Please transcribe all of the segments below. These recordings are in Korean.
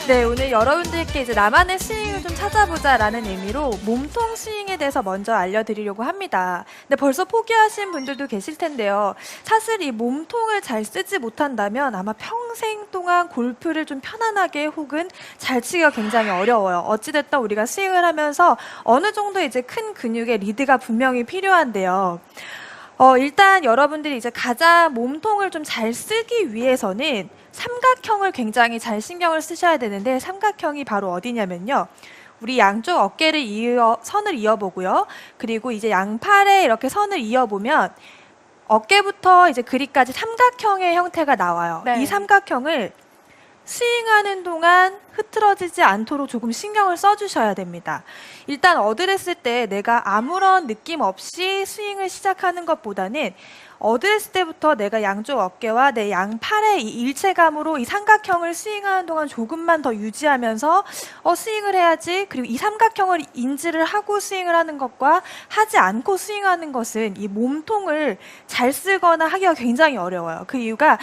네, 오늘 여러분들께 이제 나만의 스윙을 좀 찾아보자라는 의미로 몸통 스윙에 대해서 먼저 알려드리려고 합니다. 근데 벌써 포기하신 분들도 계실 텐데요. 사실 이 몸통을 잘 쓰지 못한다면 아마 평생 동안 골프를 좀 편안하게 혹은 잘 치기가 굉장히 어려워요. 어찌됐든 우리가 스윙을 하면서 어느 정도 이제 큰 근육의 리드가 분명히 필요한데요. 일단 여러분들이 이제 가장 몸통을 좀 잘 쓰기 위해서는 삼각형을 굉장히 잘 신경을 쓰셔야 되는데, 삼각형이 바로 어디냐면요. 우리 양쪽 어깨를 선을 이어보고요. 그리고 이제 양팔에 이렇게 선을 이어보면 어깨부터 이제 그립까지 삼각형의 형태가 나와요. 네. 이 삼각형을 스윙하는 동안 흐트러지지 않도록 조금 신경을 써주셔야 됩니다. 일단 어드레스 때 내가 아무런 느낌 없이 스윙을 시작하는 것보다는 어드레스 때부터 내가 양쪽 어깨와 내 양팔의 이 일체감으로 이 삼각형을 스윙하는 동안 조금만 더 유지하면서 스윙을 해야지, 그리고 이 삼각형을 인지를 하고 스윙을 하는 것과 하지 않고 스윙하는 것은 이 몸통을 잘 쓰거나 하기가 굉장히 어려워요. 그 이유가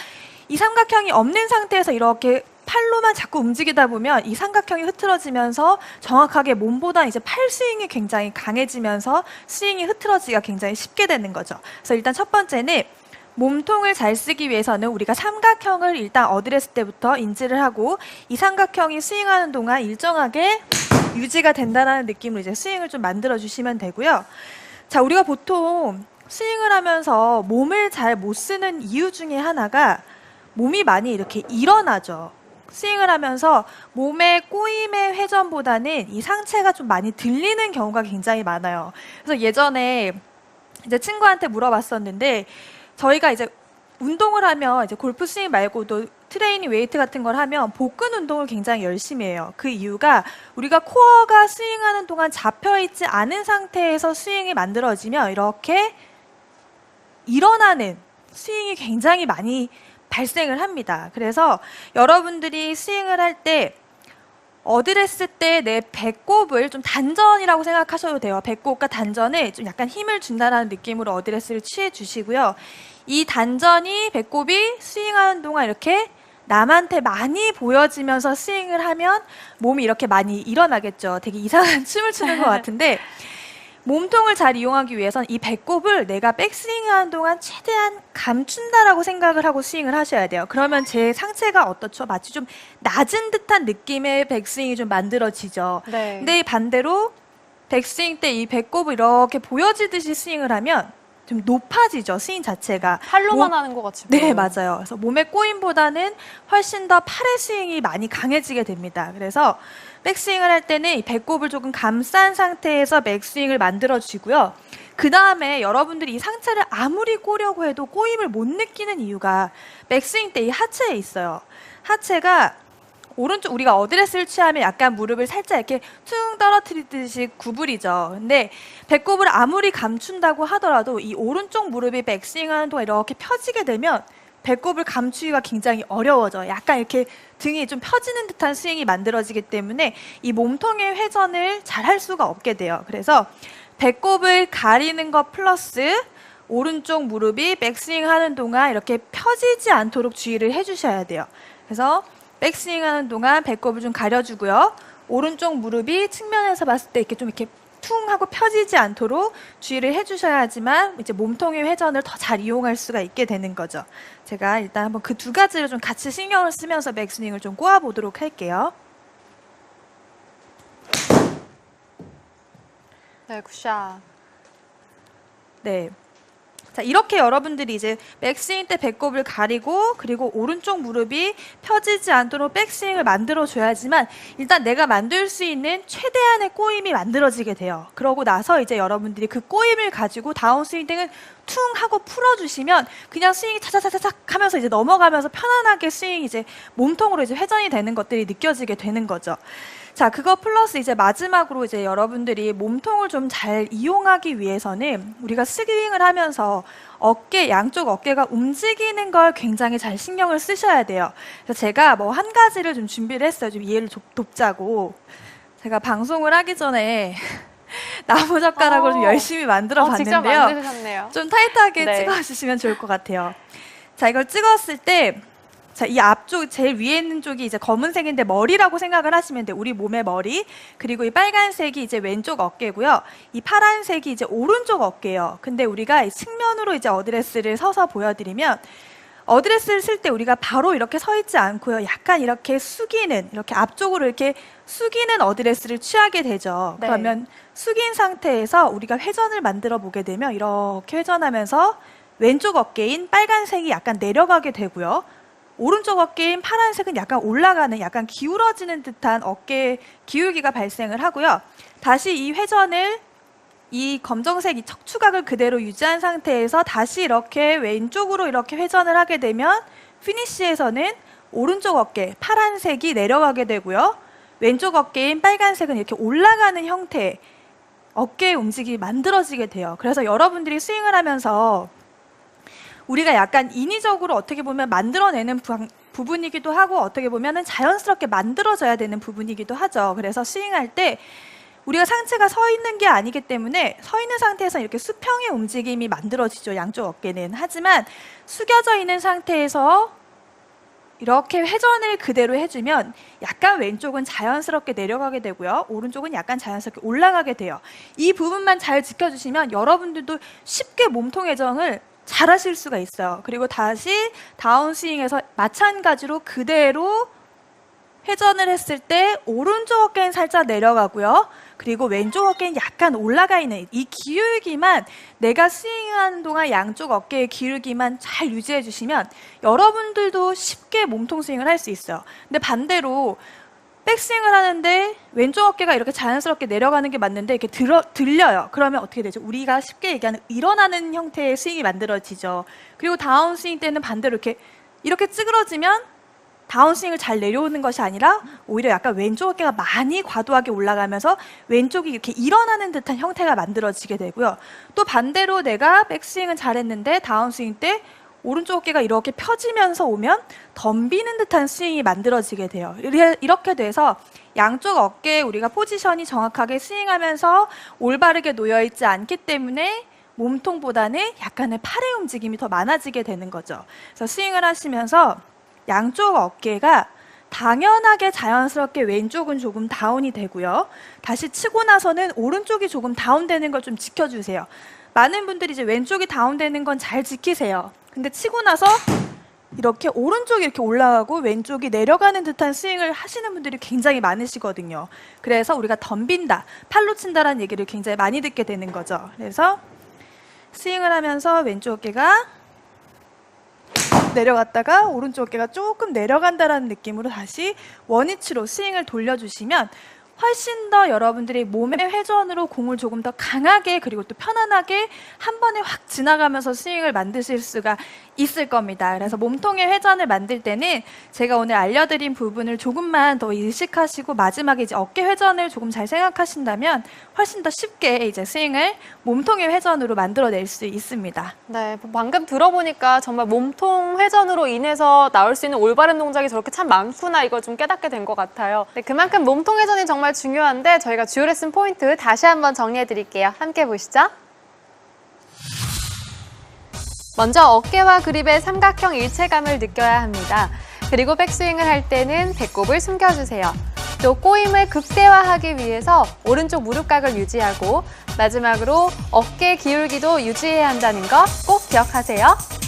이 삼각형이 없는 상태에서 이렇게 팔로만 자꾸 움직이다 보면 이 삼각형이 흐트러지면서 정확하게 몸보다 이제 팔 스윙이 굉장히 강해지면서 스윙이 흐트러지기가 굉장히 쉽게 되는 거죠. 그래서 일단 첫 번째는 몸통을 잘 쓰기 위해서는 우리가 삼각형을 일단 어드레스 때부터 인지를 하고 이 삼각형이 스윙하는 동안 일정하게 유지가 된다는 느낌으로 이제 스윙을 좀 만들어 주시면 되고요. 자, 우리가 보통 스윙을 하면서 몸을 잘 못 쓰는 이유 중에 하나가 몸이 많이 이렇게 일어나죠. 스윙을 하면서 몸의 꼬임의 회전보다는 이 상체가 좀 많이 들리는 경우가 굉장히 많아요. 그래서 예전에 이제 친구한테 물어봤었는데, 저희가 이제 운동을 하면 이제 골프 스윙 말고도 트레이닝 웨이트 같은 걸 하면 복근 운동을 굉장히 열심히 해요. 그 이유가 우리가 코어가 스윙하는 동안 잡혀있지 않은 상태에서 스윙이 만들어지면 이렇게 일어나는 스윙이 굉장히 많이 발생을 합니다. 그래서 여러분들이 스윙을 할 때 어드레스 때 내 배꼽을 좀 단전이라고 생각하셔도 돼요. 배꼽과 단전에 좀 약간 힘을 준다는 느낌으로 어드레스를 취해 주시고요. 이 단전이, 배꼽이 스윙하는 동안 이렇게 남한테 많이 보여지면서 스윙을 하면 몸이 이렇게 많이 일어나겠죠. 되게 이상한 춤을 추는 것 같은데, 몸통을 잘 이용하기 위해서는 이 배꼽을 내가 백스윙하는 동안 최대한 감춘다라고 생각을 하고 스윙을 하셔야 돼요. 그러면 제 상체가 어떻죠? 마치 좀 낮은 듯한 느낌의 백스윙이 좀 만들어지죠. 네. 근데 반대로 백스윙 때 이 배꼽을 이렇게 보여지듯이 스윙을 하면 좀 높아지죠. 스윙 자체가. 팔로만 하는 것 같이 네, 보여요. 맞아요. 그래서 몸의 꼬임보다는 훨씬 더 팔의 스윙이 많이 강해지게 됩니다. 그래서 백스윙을 할 때는 이 배꼽을 조금 감싼 상태에서 백스윙을 만들어주고요. 그 다음에 여러분들이 이 상체를 아무리 꼬려고 해도 꼬임을 못 느끼는 이유가 백스윙 때 이 하체에 있어요. 하체가 오른쪽, 우리가 어드레스를 취하면 약간 무릎을 살짝 이렇게 퉁 떨어뜨리듯이 구부리죠. 근데 배꼽을 아무리 감춘다고 하더라도 이 오른쪽 무릎이 백스윙하는 동안 이렇게 펴지게 되면 배꼽을 감추기가 굉장히 어려워져요. 약간 이렇게 등이 좀 펴지는 듯한 스윙이 만들어지기 때문에 이 몸통의 회전을 잘 할 수가 없게 돼요. 그래서 배꼽을 가리는 것 플러스 오른쪽 무릎이 백스윙 하는 동안 이렇게 펴지지 않도록 주의를 해주셔야 돼요. 그래서 백스윙 하는 동안 배꼽을 좀 가려주고요. 오른쪽 무릎이 측면에서 봤을 때 이렇게 퉁 하고 펴지지 않도록 주의를 해주셔야지만 이제 몸통의 회전을 더 잘 이용할 수가 있게 되는 거죠. 제가 일단 한번 그 두 가지를 좀 같이 신경을 쓰면서 백스윙을 좀 꼬아보도록 할게요. 네, 굿샷. 네. 자, 이렇게 여러분들이 이제 백스윙 때 배꼽을 가리고 그리고 오른쪽 무릎이 펴지지 않도록 백스윙을 만들어줘야지만 일단 내가 만들 수 있는 최대한의 꼬임이 만들어지게 돼요. 그러고 나서 이제 여러분들이 그 꼬임을 가지고 다운스윙 등은 퉁 하고 풀어주시면 그냥 스윙이 차차차차착 하면서 이제 넘어가면서 편안하게 스윙이 이제 몸통으로 이제 회전이 되는 것들이 느껴지게 되는 거죠. 자, 그거 플러스 이제 마지막으로 이제 여러분들이 몸통을 좀 잘 이용하기 위해서는 우리가 스윙을 하면서 양쪽 어깨가 움직이는 걸 굉장히 잘 신경을 쓰셔야 돼요. 그래서 제가 뭐 한 가지를 좀 준비를 했어요. 좀 이해를 돕자고. 제가 방송을 하기 전에 나무젓가락으로 좀 열심히 만들어 직접 봤는데요. 만드셨네요. 좀 타이트하게 네. 찍어주시면 좋을 것 같아요. 자, 이걸 찍었을 때 자, 이 앞쪽 제일 위에 있는 쪽이 이제 검은색인데 머리라고 생각을 하시면 돼요. 우리 몸의 머리. 그리고 이 빨간색이 이제 왼쪽 어깨고요. 이 파란색이 이제 오른쪽 어깨예요. 근데 우리가 이 측면으로 이제 어드레스를 서서 보여드리면 어드레스를 쓸 때 우리가 바로 이렇게 서 있지 않고요. 약간 이렇게 숙이는, 이렇게 앞쪽으로 이렇게 숙이는 어드레스를 취하게 되죠. 네. 그러면 숙인 상태에서 우리가 회전을 만들어 보게 되면 이렇게 회전하면서 왼쪽 어깨인 빨간색이 약간 내려가게 되고요. 오른쪽 어깨인 파란색은 약간 올라가는, 약간 기울어지는 듯한 어깨 기울기가 발생을 하고요. 다시 이 회전을 이 검정색 이 척추각을 그대로 유지한 상태에서 다시 이렇게 왼쪽으로 이렇게 회전을 하게 되면 피니쉬에서는 오른쪽 어깨 파란색이 내려가게 되고요. 왼쪽 어깨인 빨간색은 이렇게 올라가는 형태의 어깨의 움직임이 만들어지게 돼요. 그래서 여러분들이 스윙을 하면서 우리가 약간 인위적으로 어떻게 보면 만들어내는 부분이기도 하고 어떻게 보면은 자연스럽게 만들어져야 되는 부분이기도 하죠. 그래서 스윙할 때 우리가 상체가 서 있는 게 아니기 때문에 서 있는 상태에서 이렇게 수평의 움직임이 만들어지죠. 양쪽 어깨는. 하지만 숙여져 있는 상태에서 이렇게 회전을 그대로 해주면 약간 왼쪽은 자연스럽게 내려가게 되고요. 오른쪽은 약간 자연스럽게 올라가게 돼요. 이 부분만 잘 지켜주시면 여러분들도 쉽게 몸통 회전을 잘 하실 수가 있어요. 그리고 다시 다운스윙에서 마찬가지로 그대로 회전을 했을 때 오른쪽 어깨는 살짝 내려가고요. 그리고 왼쪽 어깨는 약간 올라가 있는 이 기울기만 내가 스윙하는 동안 양쪽 어깨의 기울기만 잘 유지해 주시면 여러분들도 쉽게 몸통 스윙을 할 수 있어요. 근데 반대로 백스윙을 하는데 왼쪽 어깨가 이렇게 자연스럽게 내려가는 게 맞는데 이렇게 들려요. 그러면 어떻게 되죠? 우리가 쉽게 얘기하는 일어나는 형태의 스윙이 만들어지죠. 그리고 다운스윙 때는 반대로 이렇게 찌그러지면 다운스윙을 잘 내려오는 것이 아니라 오히려 약간 왼쪽 어깨가 많이 과도하게 올라가면서 왼쪽이 이렇게 일어나는 듯한 형태가 만들어지게 되고요. 또 반대로 내가 백스윙은 잘했는데 다운스윙 때 오른쪽 어깨가 이렇게 펴지면서 오면 덤비는 듯한 스윙이 만들어지게 돼요. 이렇게 돼서 양쪽 어깨에 우리가 포지션이 정확하게 스윙하면서 올바르게 놓여있지 않기 때문에 몸통보다는 약간의 팔의 움직임이 더 많아지게 되는 거죠. 그래서 스윙을 하시면서 양쪽 어깨가 당연하게 자연스럽게 왼쪽은 조금 다운이 되고요. 다시 치고 나서는 오른쪽이 조금 다운되는 걸 좀 지켜주세요. 많은 분들이 이제 왼쪽이 다운되는 건 잘 지키세요. 근데 치고 나서 이렇게 오른쪽이 이렇게 올라가고 왼쪽이 내려가는 듯한 스윙을 하시는 분들이 굉장히 많으시거든요. 그래서 우리가 덤빈다, 팔로 친다라는 얘기를 굉장히 많이 듣게 되는 거죠. 그래서 스윙을 하면서 왼쪽 어깨가 내려갔다가 오른쪽 어깨가 조금 내려간다라는 느낌으로 다시 원위치로 스윙을 돌려주시면 훨씬 더 여러분들이 몸의 회전으로 공을 조금 더 강하게 그리고 또 편안하게 한 번에 확 지나가면서 스윙을 만드실 수가 있을 겁니다. 그래서 몸통의 회전을 만들 때는 제가 오늘 알려드린 부분을 조금만 더 의식하시고 마지막에 이제 어깨 회전을 조금 잘 생각하신다면 훨씬 더 쉽게 이제 스윙을 몸통의 회전으로 만들어낼 수 있습니다. 네, 방금 들어보니까 정말 몸통 회전으로 인해서 나올 수 있는 올바른 동작이 저렇게 참 많구나 이걸 좀 깨닫게 된 것 같아요. 네, 그만큼 몸통 회전이 정말 중요한데 저희가 주요 레슨 포인트 다시 한번 정리해 드릴게요. 함께 보시죠. 먼저 어깨와 그립의 삼각형 일체감을 느껴야 합니다. 그리고 백스윙을 할 때는 배꼽을 숨겨주세요. 또 꼬임을 극대화하기 위해서 오른쪽 무릎각을 유지하고 마지막으로 어깨 기울기도 유지해야 한다는 거 꼭 기억하세요.